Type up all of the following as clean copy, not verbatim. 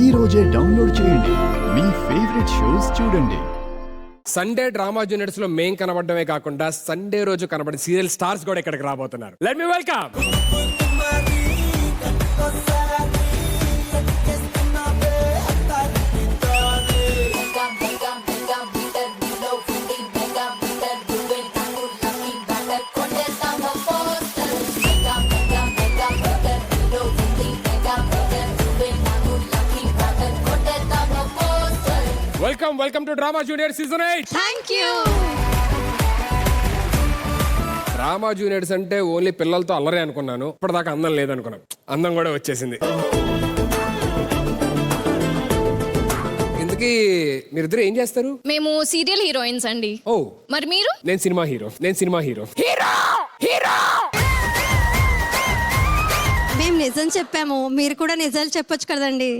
ఈ రోజే డౌన్లోడ్ చేయండి, మీ ఫేవరెట్ షోస్ చూడండి. సండే డ్రామా జూనియర్స్ లో మేం కనబడమే కాకుండా సండే రోజు కనబడే సీరియల్ స్టార్స్ కూడా ఇక్కడికి రాబోతున్నారు. Let me welcome welcome to drama junior season 8. Thank you. Drama juniors అంటే ఓన్లీ పిల్లలతో అల్లరే అనుకున్నాను. ఇప్పటిదాకా అందం లేదనుకున్నాను. అందం కూడా వచ్చేసింది. ఇంతకీ మీరిద్దరు ఏం చేస్తారు? మేము సీరియల్ హీరోయిన్స్ అండి. ఓ, మరి మీరు? నేను సినిమా హీరో. మేము నిజం చెప్పాము, మీరు కూడా నిజాలు చెప్పొచ్చు కదండి.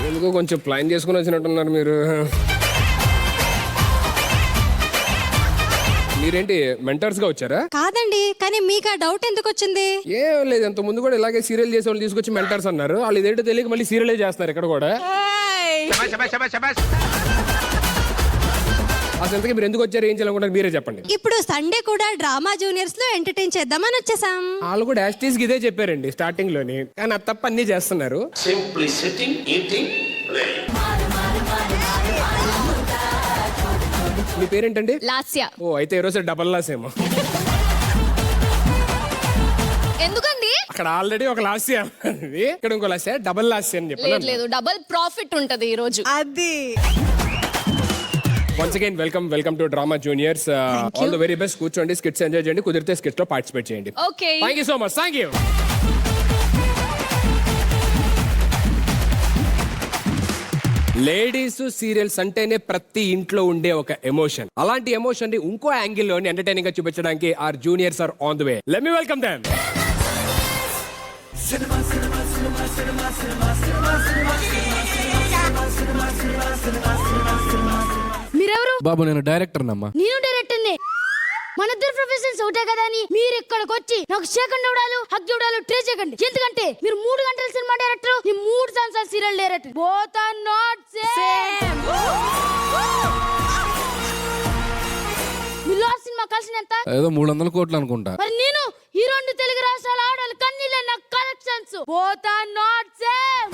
ఎందుకో కొంచెం ప్లాన్ చేసుకుని వచ్చినట్టున్నారు మీరు. మీరేంటి మెంటర్స్ గా వచ్చారా? కాదండి, కానీ మీకు ఆ డౌట్ ఎందుకు వచ్చింది? ఏం లేదు, అంత ముందు కూడా ఇలాగే సీరియల్ చేసే వాళ్ళు తీసుకొచ్చి మెంటర్స్ అన్నారు. వాళ్ళు ఇదేంటో తెలియక మళ్ళీ సీరియలే చేస్తున్నారు ఇక్కడ కూడా. అసలు ఇంతకీ మీరు ఎందుకు వచ్చారు, ఏం చేయాలనుకుంటారు మీరే చెప్పండి. ఇప్పుడు సండే కూడా డ్రామా జూనియర్స్ లో ఎంటర్టైన్ చేద్దామని వచ్చేసాం. వాళ్ళు కూడా యాస్టీస్ ఇదే చెప్పారండి స్టార్టింగ్ లోని, కానీ అది తప్ప అన్ని చేస్తున్నారు. Simply sitting, eating, playing. మీ పేరేంటండి? లాస్య. ఓ, అయితే ఈ రోజు డబల్ లాస్ ఏమో. ఎందుకండి? అక్కడ ఆల్రెడీ ఒక లాస్య, ఇక్కడ ఇంకో లాస్య, డబల్ లాస్య అని చెప్పారు. లేదు, డబుల్ ప్రాఫిట్ ఉంటది ఈ రోజు. అది once again welcome to drama juniors. All the very best. కూర్చోండి, స్కిట్స్ ఎంజాయ్ చేయండి, కుదిరితే స్కిట్స్ లో పార్టిసిపేట్ చేయండి. Okay, thank you so much. Thank you. Ladies serials అంటేనే ప్రతి ఇంట్లో ఉండే ఒక ఎమోషన్. అలాంటి ఎమోషన్ ని ఇంకో యాంగిల్ లోని ఎంటర్టైనింగ్ గా చూపించడానికి our juniors are on the way. Let me welcome them. మీరెవరు? బాబు, నేను డైరెక్టర్ నమ్మా. నేను డైరెక్టర్ నే. మన ఇద్దరు ప్రొఫెషన్స్ ఒకటే కదా అని మీరు ఇక్కడికి వచ్చి నాకు సెకండ్ ఇవ్వడాలు, హక్ ఇవ్వడాలు ట్రై చేయకండి. ఎందుకంటే మీరు 3 గంటల సినిమా డైరెక్టర్, ఈ 3 సంవత్సరాల serial director. Both are not same. మీ లాస్ట్ సినిమా కలిసిన ఎంత? ఏదో 300 కోట్లు అనుకుంటా. మరి నేను ఈ 2 తెలుగు రాష్ట్రాల ఆడాలి కన్నీళ్ళ నా collections. Both are not same.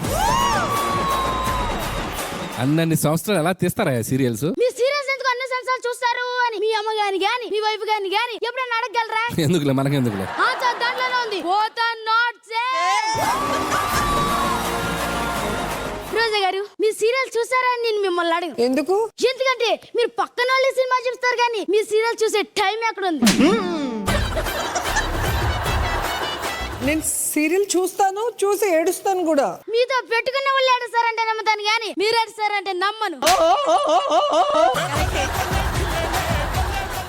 అన్ని సంవత్సరాలు ఎలా తీస్తారా సీరియల్స్? మీ సీరియల్స్ ఎందుకు అన్ని సంవత్సరాలు చూస్తారు అని మీ అమ్మ గాని మీ వైఫ్ గాని ఎప్పుడైనా అడగగలరా? ఎందుకులే, మనకెందుకులే. దాంట్లోనే ఉంది. Both are not same. Roja గారు, మీ సీరియల్ చూసారా అని నేను మిమ్మల్ని అడగను. ఎందుకంటే మీరు పక్కన వాళ్ళ సినిమా చూస్తారు కానీ మీ సీరియల్ చూసే టైం ఎక్కడ ఉంది? నేను సీరియల్ చూస్తాను, చూసి ఏడుస్తాను కూడా. మీతో పెట్టుకున్న వాళ్ళు ఏడుస్తారంటే నమ్ముతాను కానీ మీరు ఏడుస్తారంటే నమ్మను.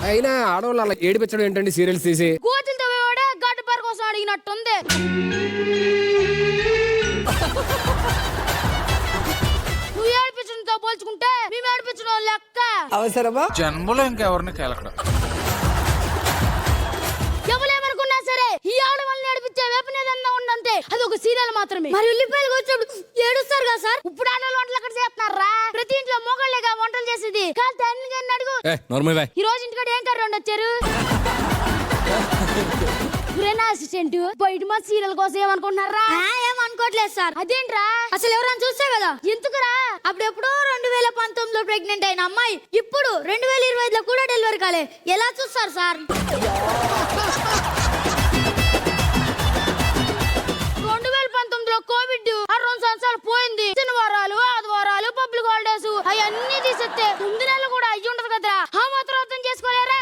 అయినా ఆడవాళ్ళు అలా ఏడిపించడం ఏంటండి సీరియల్స్ తీసి? కోతులతో కూడా గడ్డ పార కోసం అడిగినట్టుంది. నువ్వు ఏడిపించడంతో పోల్చుకుంటే మేము ఏడిపించడం లెక్క. అవసరమా? జన్మలో ఇంకెవరిని కేలకడం. ఎవరేమనుకున్నా సరే ఈ ఆడవాళ్ళని ఏడిపించే వేపనేదన్నా ఉందంటే అది ఒక సీరియల్ మాత్రమే. మరి ఉల్లిపాయలు వచ్చాడు ఏడుస్తారు కదా సార్. ఇప్పుడు ఆడవాళ్ళు వంటలు అక్కడ చేస్తున్నారా? ప్రతి ఇంట్లో మొగళ్ళేగా వంటలు చేసేది. కాదు అన్ని గారిని అడుగు. ఈ రోజు ఇంటికాడ ఏం కర్రీ వండొచ్చారు? అసిస్టెంట్ బయట మా సీరియల్ కోసం ఏమనుకుంటున్నారా? ఏమనుకోవట్లేదు సార్. అదేంట్రా? అసలు ఎవరైనా చూస్తే కదా. ఎందుకురా? అప్పుడెప్పుడో 2019లో ప్రెగ్నెంట్ అయిన అమ్మాయి ఇప్పుడు 2025లో కూడా డెలివరీ కాలే. ఎలా చూస్తారు సార్? 2019లో కోవిడ్ 2 సంవత్సరాలు పోయింది. శనివారాలు, ఆదివారాలు, పబ్లిక్ హాలిడేస్ అవన్నీ తీసేస్తే 9 నెలలు కూడా అయ్యి ఉండదు కదరా. ఆ మాత్రం అర్థం చేసుకోలేరా?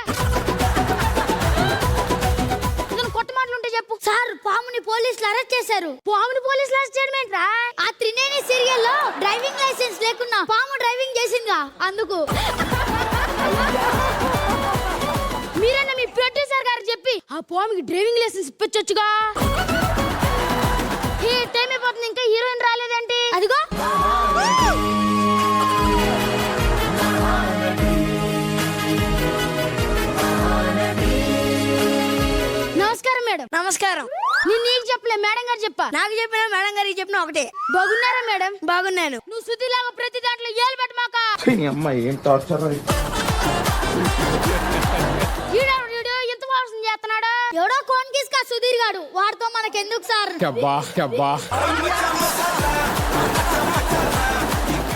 చెప్పు సార్. పాముని పోలీసులు అరెస్ట్ చేశారు. పాముని పోలీసులు అరెస్ట్ చేయడం ఏంట్రా? ఆ త్రినేని సీరియల్ లో డ్రైవింగ్ లైసెన్స్ లేకున్నా పాము డ్రైవింగ్ చేసిందా అందుకు. మీరన్నా మీ ప్రొడ్యూసర్ గారు చెప్పి ఆ పాముకి డ్రైవింగ్ లైసెన్స్ ఇప్పించొచ్చుగా. ఈ టైం అయిపోతుంది, ఇంకా హీరోయిన్ రాలేదేంటి? అదిగో నమస్కారం మేడం. నమస్కారం. నేను నీకు చెప్పలేదు. సర్లే మేడం గారు చెప్పా. నాకు చెప్పినా మేడం గారికి చెప్పినా ఒకటే. బాగున్నారా మేడం? బాగున్నాను. నువ్వు సుధీలాగా ప్రతి దాంట్లో ఏలు పెట్టమాక. ఈడు ఎంత మోసం చేస్తున్నాడు. ఎవడో కోన్ కిస్కా సుధీర్ గాడు, వాడితో మనకెందుకు సార్? కబ్బా కబ్బా.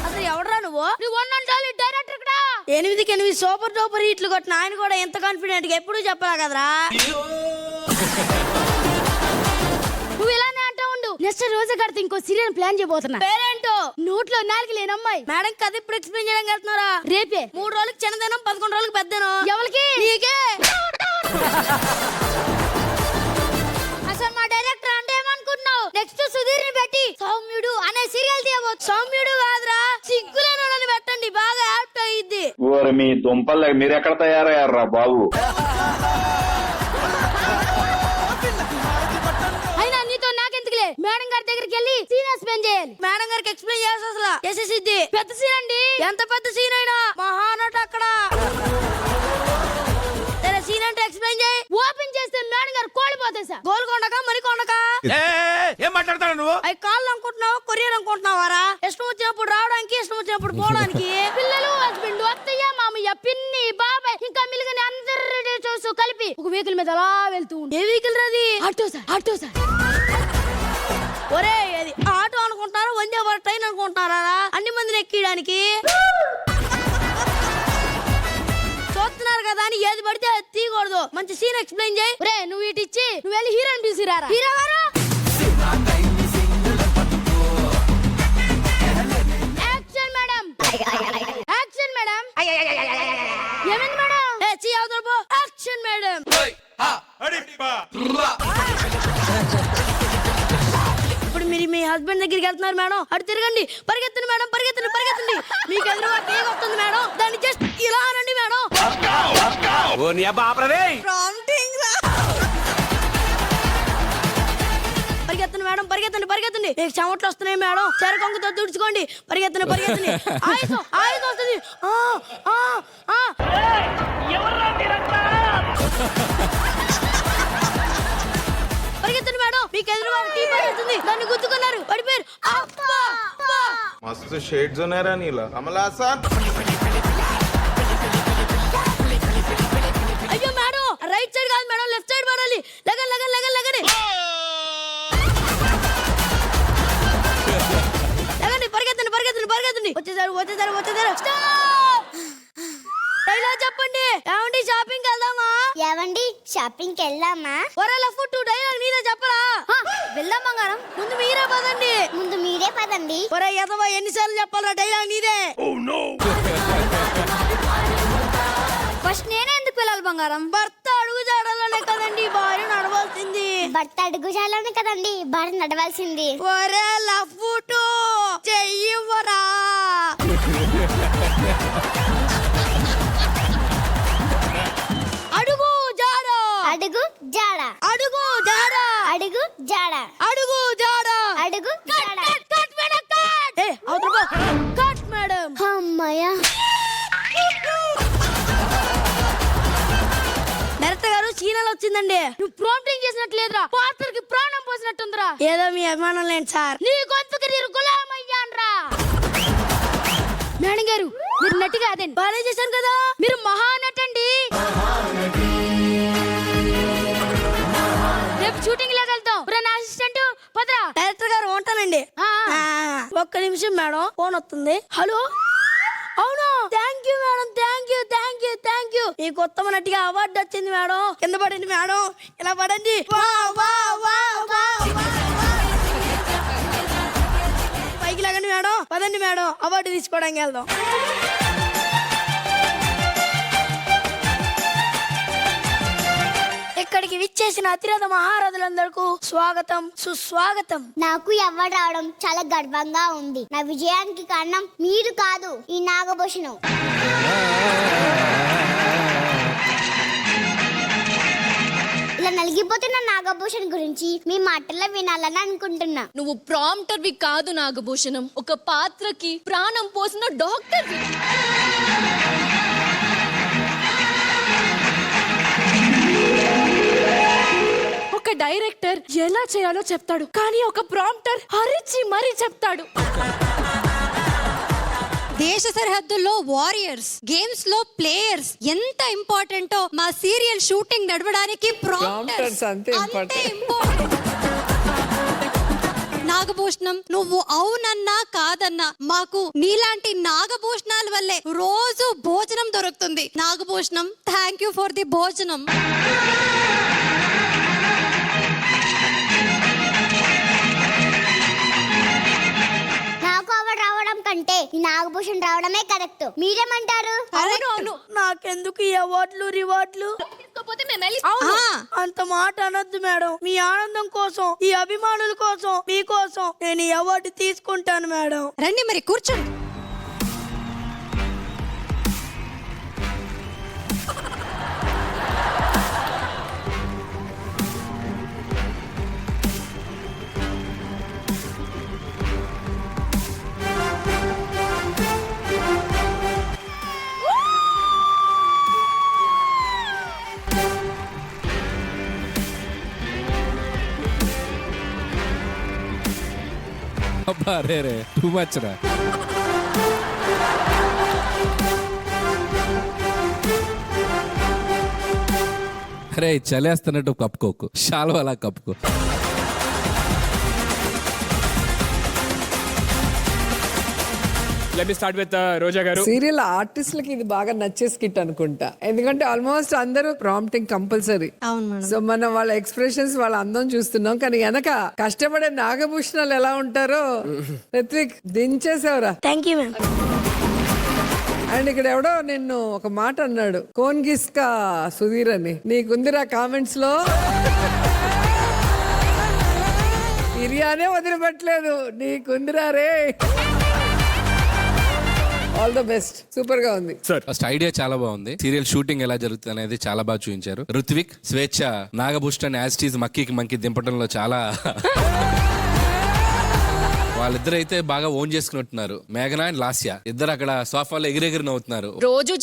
అసలు ఎవడరా నువ్వు? నువ్వు ఉన్నంటాలి డైరెక్టర్ ఇక్కడ. 8కి 8 సూపర్ డూపర్ హిట్లు కొట్టిన ఆయన కూడా ఎంత కాన్ఫిడెంట్ గా ఎప్పుడు చెప్పరా కదరా. నువ్వు ఇలానే అంటా ఉండు. నెక్స్ట్ రోజు కడితే ఇంకో సీరియల్ ప్లాన్ చేయబోతున్నా. పేరేంటో? నోట్లో నాలుగు లేని అమ్మాయి. మేడం కథ ఇప్పుడు ఎక్స్ప్లెయిన్ చేయడానికి వెళ్తున్నారా? రేపే. 3 రోజులకి చిన్నదనం, 11 రోజులకి పెద్దను. ఎవరికి? నీకే. అసలు మా డైరెక్టర్ అంటే ఏమనుకుంటున్నావు? నెక్స్ట్ సుధీర్ ని పెట్టి సౌమ్యుడు అనే సీరియల్ తీయబోతు. సౌమ్యుడు కాదురా, సిగ్గులేనోడని పెట్టండి, బాగా యాప్ట్ అయ్యిద్ది. ఓరి మీ దుంపలు మీరెక్కడ తయారయ్యారా బాబు? అయినా నీతో నాకెందుకులే. మేడం గారి దగ్గరికి వెళ్ళి సీన్ ఎక్స్ప్లెయిన్ చేయాలి. మేడం గారికి ఎక్స్ప్లెయిన్ చేయాల్సి అసలు చేసేసిద్ది. పెద్ద సీన్ అండి. ఎంత పెద్ద సీన్ అయినా మహానట అక్కడ. సరే సీన్ అంటే ఎక్స్ప్లెయిన్ చేయి. ఓపెన్ చేస్తే మేడం గారు కోల్పోతాయి సార్. గోల్కొండక మరికొండక ఏం మాట్లాడతాడు నువ్వు? అవి కాళ్ళు అనుకుంటున్నావు, కొరియర్ అనుకుంటున్నావారా? ఇష్టం వచ్చినప్పుడు రావడానికి, ఇష్టం వచ్చినప్పుడు పోవడానికి. పిల్లలు, హస్బెండ్, అత్తయ్య, మామయ్య, పిన్ని, బాబాయ్ ఇంకా మిలిగిన అందరి చూసు కలిపి ఒక వెహికల్ మీద అలా వెళ్తూ ఏ వెహికల్ రాది? Auto sir, auto sir. ఒరే అది ఆటో అనుకుంటున్నారా, వందే భారత్ ట్రైన్ అనుకుంటున్నారా? అన్ని మందిని ఎక్కడానికి చూస్తున్నారు కదా అని ఏది పడితే అది తీయకూడదు. మంచి సీన్ ఎక్స్ప్లెయిన్ చేయి. ఒరే నువ్వు ఇటు ఇచ్చి నువ్వు వెళ్ళి హీరోని పిలిచిరారా. హీరో గారు యాక్షన్ మేడం, యాక్షన్ మేడం. ఏమైంది మేడం? ఏ చీ అవతల పో. Action madam. ఇప్పుడు మీరు మీ హస్బెండ్ దగ్గరికి వెళ్తున్నారు మేడం, అటు తిరగండి. పరిగెత్తండి మేడం, పరిగెత్తండి, పరిగెత్తండి. మీకు ఎదురుగా కేక్ వస్తుంది మేడం, దాన్ని జస్ట్ ఇలా అనండి మేడం. Prompting రా. పరిగెత్తండి మేడం, పరిగెత్తండి, పరిగెత్తండి. మీకు చెమట్లు వస్తున్నాయి మేడం, చెరకొంగుతో తుడుచుకోండి. పరిగెత్తండి, పరిగెత్తండి. ఆయుధం, ఆయుధం వస్తుంది. పరిగెత్తండి మేడం, మీకు ఎదురుగా టీ పడుతుంది, దాన్ని గుద్దుకున్నారు, పడిపోయారు. అబ్బా, అబ్బా. मस्त शेड जो नाही राणीला आम्हाला असा అయ్యో మేడం, రైట్ సైడ్ కాదు మేడం, లెఫ్ట్ సైడ్ పడాలి. లగన్ లగన్ లగన్ లగని లగండి, పరిగెత్తండి, పరిగెత్తండి, పరిగెత్తండి. వచ్చేసారు, వచ్చేసారు, వచ్చేసారు. డైలాగ్ చెప్పండి. ఏమండి షాపింగ్ వెళ్దామా? ఏవండి షాపింగ్ వెళ్దామా? ఒరే లఫ్ 2 డైలాగ్ నీదే చెప్పరా? వెళ్దాం బంగారం. ముందు మీరే పదండి. ముందు మీరే పదండి. ఒరే ఎదవా, ఎన్నిసార్లు చెప్పాలరా డైలాగ్ నీదే? ఫస్ట్ నేనే ఎందుకు వెళ్ళాలి బంగారం? భర్త అడుగు జాడలోనే కదండి భార్య నడవాల్సింది. భర్త అడుగుజాలోనే కదండి భార్య నడవాల్సింది. ఒరే లఫ్ 2 చెయ్యివరా. అడుగు జాడ, అడుగు జాడ, అడుగు జాడ, అడుగు జాడ, అడుగు జాడ, అడుగు జాడ. Cut madam, cut. ఏ అవతల పో. Cut madam. అమ్మయ్యా. డైరెక్టర్ గారు సీరియల్ వచ్చిందండి. నువ్వు ప్రాంప్టింగ్ చేసినట్లేదురా, పాత్ర కి ప్రాణం పోసినట్టుందిరా. ఏదో మీ అభిమానం లేండి సార్. నీ గొంతుకి నేను గులామయ్యాన్రా. మేడం గారు మీరు నటిగా అదే బాగా చేశాను కదా. మీరు మహానటండి. రేపు షూటింగ్ లాగా వెళ్తాం. నా అసిస్టెంట్ పదరా. డైరెక్టర్ గారు ఉంటానండి. ఆ. ఒక్క నిమిషం మేడం, ఫోన్ వస్తుంది. హలో, అవును. Thank you madam, thank you, thank you, thank you. ఈ కొత్త నటిగా అవార్డు వచ్చింది మేడం. కింద పడండి మేడం, ఇలా పడండి. పైకి లాగండి మేడం, పదండి మేడం, అవార్డు తీసుకోవడానికి వెళ్దాం. ఇక్కడికి విచ్చేసిన అతిరథ మహారథులందరికీ స్వాగతం, సుస్వాగతం. నాకు అవార్డు రావడం చాలా గర్వంగా ఉంది. నా విజయానికి కారణం మీరు కాదు, ఈ నాగభూషణం. ఇలా నలిగిపోతున్న నాగభూషణ్ గురించి మీ మాటల్లో వినాలని అనుకుంటున్నా. నువ్వు ప్రాంప్టర్వి కాదు నాగభూషణం, ఒక పాత్రకి ప్రాణం పోసిన డాక్టర్వి. ఒక ఒక డైరెక్టర్ ఎలా చేయాలో చెప్తాడు, కానీ ఒక ప్రాంప్టర్ అరిచి మరీ చెప్తాడు. దేశ సరిహద్దుల్లో వారియర్స్, గేమ్స్ లో ప్లేయర్స్ ఎంత ఇంపార్టెంటో మా సీరియల్ షూటింగ్ నడవడానికి Prompters అంతే important. నాగభూషణం, నువ్వు అవునన్నా కాదన్నా మాకు నీలాంటి నాగభూషణాల వల్లే రోజు భోజనం దొరుకుతుంది. Nagabhushanam, thank you for the భోజనం. నాకు అవార్డు రావడం కంటే ఈ నాగభూషణ్ రావడమే కరెక్ట్. మీరేమంటారు? అవును, నాకెందుకు ఈ అవార్డులు రివార్డులు? అంత మాట అనొద్దు మేడం. మీ ఆనందం కోసం, ఈ అభిమానుల కోసం, మీకోసం నేను ఈ అవార్డు తీసుకుంటాను మేడం. రండి మరి కూర్చోండి. అబ్బా రే టూ మచ్ రా. అరే చలేస్తున్నట్టు కప్పుకోకు, షాల్వా అలా కప్పుకో. Let me start with రోజా గారు. సీరియల్ ఆర్టిస్టులకి ఇది బాగా నచ్చే స్కిట్ అనుకుంటా, ఎందుకంటే ఆల్మోస్ట్ అందరూ ప్రాంప్టింగ్ కంపల్సరీ. సో మనం వాళ్ళ ఎక్స్ప్రెషన్స్, వాళ్ళ అందం చూస్తున్నాం, కానీ వెనక కష్టపడే నాగభూషణాలు ఎలా ఉంటారో రిత్విక్ దించేసావురా. Thank you ma'am. అండ్ ఇక్కడ ఎవడో నిన్ను ఒక మాట అన్నాడు, కోన్ గిస్కా సుధీర్ అని. నీకుందిరా కామెంట్స్ లో, ఇరియానే వదిలిపెట్టలేదు, నీకుందిరా రే. ఆల్ ద బెస్ట్, సూపర్ గా ఉంది సార్. ఫస్ట్ ఐడియా చాలా బాగుంది. సీరియల్ షూటింగ్ ఎలా జరుగుతుంది అనేది చాలా బాగా చూపించారు. రుత్విక్, స్వేచ్ఛ నాగభూషణ్ యాస్టీజ్ మక్కీకి మంకి దింపడంలో చాలా వాళ్ళిద్దరు అయితే బాగా ఓన్ చేసుకున్నట్టున్నారు. మేఘనా అండ్ లాస్య ఇద్దరు అక్కడ సోఫాలో ఎగిరెగిరి నవ్వుతున్నారు. రోజు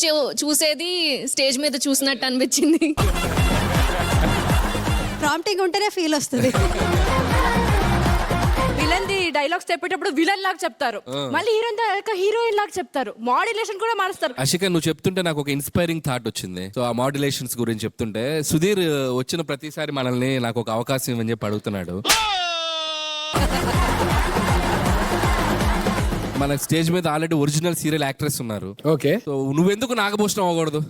చూసేది స్టేజ్ మీద చూసినట్టు అనిపించింది. ప్రాంప్టింగ్ ఉంటేనే ఫీల్ వస్తుంది. విలన్ ది డైలాగ్స్ చెప్పేటప్పుడు విలన్ లాగా చెప్తారు, మళ్ళీ హీరోయిన్ లాగా చెప్తారు, మాడ్యులేషన్ కూడా మారుస్తారు. అశిక, నువ్వు చెప్తుంటే నాకు ఒక ఇన్స్పైరింగ్ థాట్ వచ్చింది. సో ఆ మాడ్యులేషన్స్ గురించి చెప్తుంటే, సుధీర్ వచ్చిన ప్రతిసారి మనల్ని నాకు ఒక అవకాశం ఇవ్వని చెప్పి అడుగుతున్నాడు. మన స్టేజ్ మీద ఆల్రెడీ ఒరిజినల్ సీరియల్ యాక్ట్రెస్ ఉన్నారు. ఓకే, సో నువ్వెందుకు నాగభూషణం అవ్వకూడదు?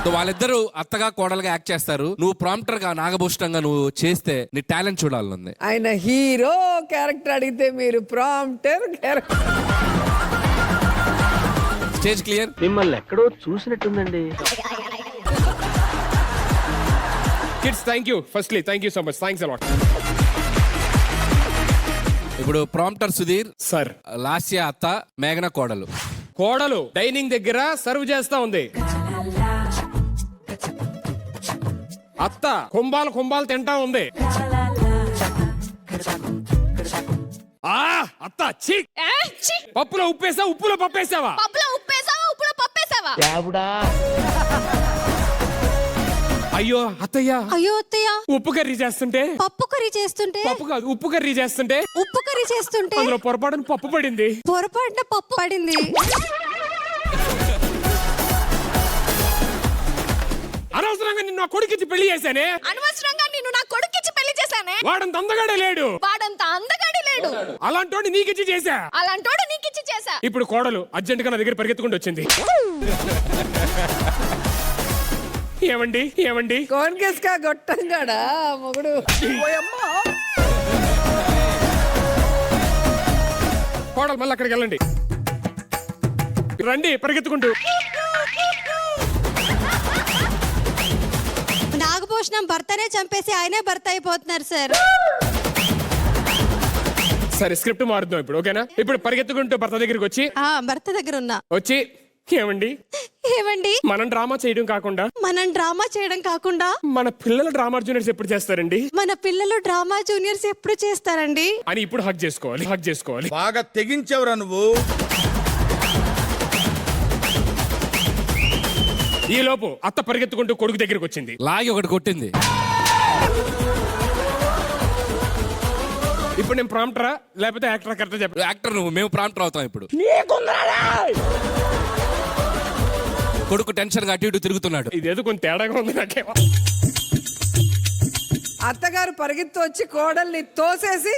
సో వాళ్ళిద్దరు అత్తగా కోడలుగా యాక్ట్ చేస్తారు, నువ్వు ప్రాంప్టర్ గా నాగభూషణంగా నువ్వు చేస్తే నీ టాలెంట్ చూడాలనుంది. ఆయన హీరో క్యారెక్టర్ అడిగితే మీరు ప్రాంప్టర్ క్యారెక్టర్. Stage clear. మిమ్మల్ని ఎక్కడో చూసినట్టుందండి. Kids, thank you. Firstly thank you so much, thanks a lot. ఇప్పుడు ప్రాంప్టర్ సుధీర్ సార్, లాస్య అత్త, మేఘన కోడలు. కోడలు డైనింగ్ దగ్గర సర్వ్ చేస్తా ఉంది. అత్త కుంభాలు తింటా ఉంది. అత్త ఛీ, పప్పులో ఉప్పేసావా, ఉప్పులో పప్పేసావా? పప్పులో పప్పేసావా? అయ్యో అత్తయ్య, అయ్యో అత్తయ్య, ఉప్పు కర్రీ చేస్తుంటే, పప్పు కర్రీ చేస్తుంటే, పప్పు కాదు ఉప్పు కర్రీ చేస్తుంటే, ఉప్పు కర్రీ చేస్తుంటే అందులో పొరపాటున పప్పు పడింది. పొరపాటున పప్పు పడింది. అనవసరంగా నిన్ను నా కొడుకిచ్చి పెళ్లి చేశానే. అనవసరంగా నిన్ను నా కొడుకిచ్చి పెళ్లి చేశానే. వాడంత అందగాడే లేడు. వాడంత అందగాడి లేడు. అలాంటోడి నీకిచ్చి చేశా. అలాంటోడు నీకిచ్చి చేశా. ఇప్పుడు కోడలు అర్జెంట్ గా నా దగ్గర పరిగెత్తుకుంటూ వచ్చింది. ఏమండి కోన్ గిస్కా గొట్టంగాడా మొగుడు. కోడలు మళ్ళీ అక్కడికి వెళ్ళండి, రండి పరిగెత్తుకుంటూ. నాగభూషణం భర్తనే చంపేసి ఆయనే భర్త అయిపోతున్నారు సార్. సరే స్క్రిప్ట్ మారుద్దాం ఇప్పుడు, ఓకేనా? ఇప్పుడు పరిగెత్తుకుంటూ భర్త దగ్గరికి వచ్చి, భర్త దగ్గర ఉన్నా వచ్చి ఏమండి మనం డ్రామా చేయడం కాకుండా మన పిల్లల డ్రామా జూనియర్స్ ఎప్పుడు చేస్తారండి? మన పిల్లలు డ్రామా జూనియర్స్ ఎప్పుడు చేస్తారండి అని ఇప్పుడు హక్ చేసుకోవాలి. బాగా తెగించవరా నువ్వు. ఈ లోపు అత్త పరిగెత్తుకుంటూ కొడుకు దగ్గరికి వచ్చింది. లాగి ఒకటి కొట్టింది. ఇప్పుడు నేను ప్రాంప్టరా లేకపోతే యాక్టర్ కరెక్ట్ చెప్పు. యాక్టర్ నువ్వు, మేము ప్రాంప్టర్ అవుతాం ఇప్పుడు. కొడుకు టెన్షన్ గా అటు ఇటు తిరుగుతున్నాడు. ఇదేదో కొంచెం తేడాగా ఉంది నాకేమో. అత్తగారు పరిగెత్తు వచ్చి కోడల్ని తోసేసి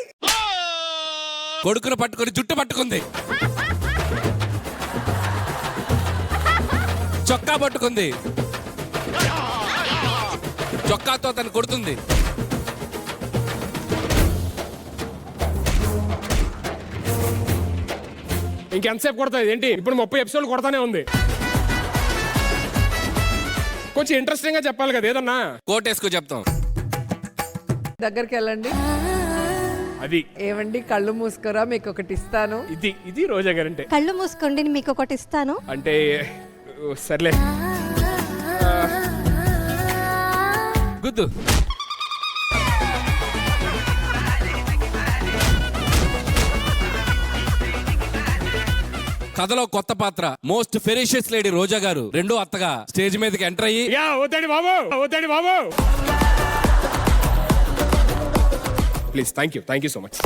కొడుకును పట్టుకొని జుట్టు పట్టుకుంది, చొక్కా పట్టుకుంది, చొక్కాతో తను కొడుతుంది. ఇంకెంతసేపు కొడతాది ఏంటి? ఇప్పుడు 30 ఎపిసోడ్లు కొడతానే ఉంది. కొంచెం ఇంట్రెస్టింగ్ గా చెప్పాలి కదా ఏదన్నా. కోటేసుకో చెప్తాం. దగ్గరికి వెళ్ళండి. అది ఏమండి కళ్ళు మూసుకోరా, మీకు ఒకటి ఇస్తాను. ఇది రోజా గారంటే. కళ్ళు మూసుకోండి, మీకు ఒకటి ఇస్తాను. అంటే సర్లే. గుద్దు. కథలో కొత్త పాత్ర మోస్ట్ ఫెరిషియస్ లేడీ రోజా గారు రెండో అత్తగా స్టేజ్ మీదకి ఎంటర్ అయ్యి, యా వద్దండి బాబు, వద్దండి బాబు. Please, thank you so much.